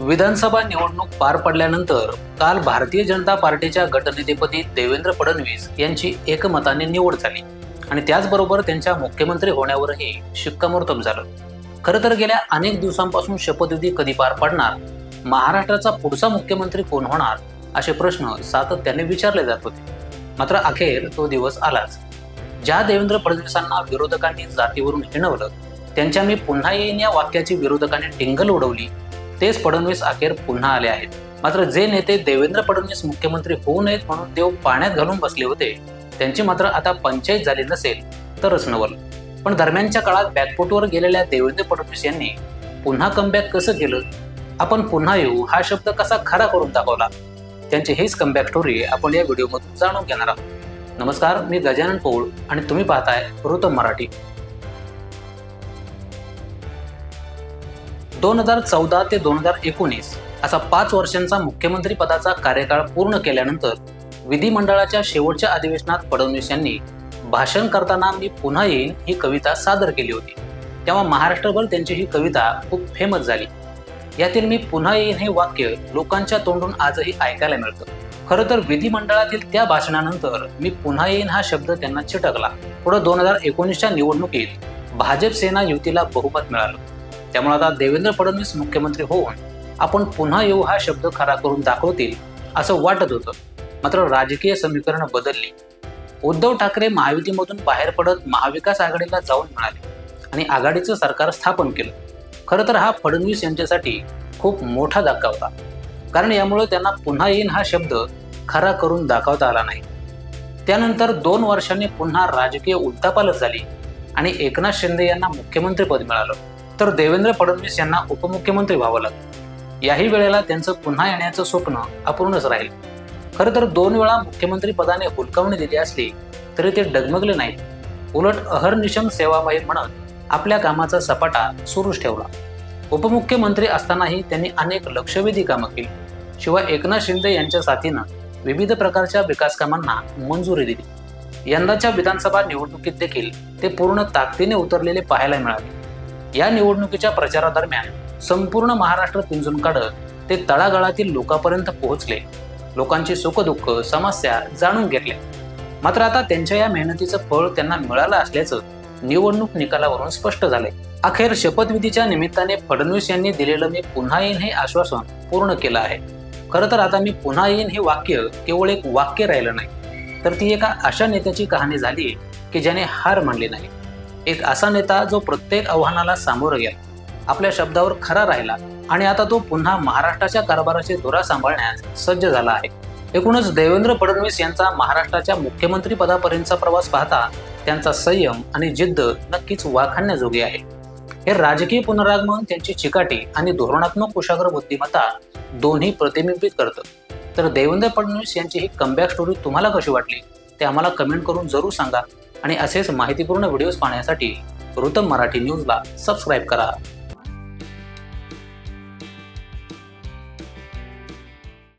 विधानसभा निवडणूक पार पडल्यानंतर काल भारतीय जनता पार्टीच्या गटनेतेपदी देवेंद्र फडणवीस यांची एकमताने निवड झाली आणि त्याचबरोबर त्यांच्या मुख्यमंत्री होण्यावरही शिक्कामोर्तब झालं। खरं तर गेल्या अनेक दिवसांपासून शपथविधी कधी पार पडणार, महाराष्ट्राचा पुढचा मुख्यमंत्री कोण होणार असे प्रश्न सातत्याने विचारले जात होते। मात्र अखेर तो दिवस आलाच। ज्या देवेंद्र फडणवीसांना विरोधकांनी जातीवरून हिणवलं, त्यांच्या मी पुन्हा येईन या वाक्याची विरोधकांनी टिंगल उडवली, तेच फडणवीस अखेर पुन्हा आले आहेत। मात्र जे नेते देवेंद्र फडणवीस मुख्यमंत्री होऊ नयेत म्हणून देव पाण्यात घालून बसले होते, त्यांची मात्र आता पंचायत झाली नसेल तरच नवल। पण दरम्यानच्या काळात बॅकफुटवर गेलेल्या देवेंद्र फडणवीस यांनी पुन्हा कमबॅक कसं केलं, आपण पुन्हा येऊ हा शब्द कसा खरा करून दाखवला, त्यांची हीच कमबॅक स्टोरी आपण या व्हिडिओमधून जाणून घेणार आहोत। नमस्कार, मी गजानन पौळ आणि तुम्ही पाहताय वृत्तम मराठी। 2014 ते 2019 असा 5 वर्षांचा मुख्यमंत्री पदाचा कार्यकाळ पूर्ण केल्यानंतर विधिमंडळाच्या शेवटच्या अधिवेशनात फडणवीस यांनी भाषण करताना मी पुन्हा येईन ही कविता सादर केली होती। तेव्हा महाराष्ट्रभर त्यांची ही कविता खूप फेमस झाली। यातील मी पुन्हा येईन हे वाक्य लोकांच्या तोंडून आजही ऐकायला मिळतं। खरं तर विधिमंडळातील त्या भाषणानंतर मी पुन्हा येईन हा शब्द त्यांना चिटकला। पुढे 2019च्या निवडणुकीत भाजप सेना युतीला बहुमत मिळालं। त्यामुळे आता देवेंद्र फडणवीस मुख्यमंत्री होऊन आपण पुन्हा येऊ हा शब्द खरा करून दाखवतील असं वाटत होतं। मात्र राजकीय समीकरणं बदलली। उद्धव ठाकरे महायुतीमधून बाहेर पडत महाविकास आघाडीला जाऊन मिळाले आणि आघाडीचं सरकार स्थापन केलं। खरं तर हा फडणवीस यांच्यासाठी खूप मोठा धक्का होता, कारण यामुळे त्यांना पुन्हा येईन हा शब्द खरा करून दाखवता आला नाही। त्यानंतर 2 वर्षांनी पुन्हा राजकीय उलथापालथ झाली आणि एकनाथ शिंदे यांना मुख्यमंत्रीपद मिळालं, तर देवेंद्र फडणवीस यांना उपमुख्यमंत्री व्हावं लागलं। याही वेळेला त्यांचं पुन्हा येण्याचं स्वप्न अपूर्णच राहील। खरं तर 2 वेळा मुख्यमंत्री पदाने हुलकावणी दिली असली तरी ते डगमगले नाहीत, उलट अहर्निशम सेवाभावी म्हणत आपल्या कामाचा सपाटा सुरूच ठेवला। उपमुख्यमंत्री असतानाही त्यांनी अनेक लक्षवेधी कामं केली। शिवाय एकनाथ शिंदे यांच्या साथीनं विविध प्रकारच्या विकास कामांना मंजुरी दिली। यंदाच्या विधानसभा निवडणुकीत देखील ते पूर्ण ताकदीने उतरलेले पाहायला मिळाले। या निवडणुकीच्या प्रचारादरम्यान संपूर्ण महाराष्ट्र पिंजून काढत ते तळागाळातील लोकांपर्यंत पोहोचले, लोकांची सुखदुःख समस्या जाणून घेतल्या। मात्र आता त्यांच्या या मेहनतीचं फळ त्यांना मिळालं असल्याचं निवडणूक निकालावरून स्पष्ट झालंय। अखेर शपथविधीच्या निमित्ताने फडणवीस यांनी दिलेलं मी पुन्हा येईन हे आश्वासन पूर्ण केलं आहे। खरं तर आता मी पुन्हा येईन हे वाक्य केवळ एक वाक्य राहिलं नाही, तर ती एका अशा नेत्याची कहाणी झाली की ज्याने हार मानली नाही। एक असा नेता जो प्रत्येक आव्हानाला सामोरं गेला, आपल्या शब्दावर खरा राहिला आणि आता तो पुन्हा महाराष्ट्राच्या कारभाराची धुरा सांभाळण्यास सज्ज झाला आहे। एकूणच देवेंद्र फडणवीस यांचा महाराष्ट्राच्या मुख्यमंत्री पदापर्यंतचा प्रवास पाहता त्यांचा संयम आणि जिद्द नक्कीच वाखाणण्याजोगी आहे। हे राजकीय पुनरागमन त्यांची चिकाटी आणि धोरणात्मक कुशाग्र बुद्धिमत्ता दोन्ही प्रतिबिंबित करतं। तर देवेंद्र फडणवीस यांची ही कमबॅक स्टोरी तुम्हाला कशी वाटली ते आम्हाला कमेंट करून जरूर सांगा आणि असेच माहितीपूर्ण व्हिडिओज पाहण्यासाठी वृत्तम मराठी न्यूजला सबस्क्राईब करा।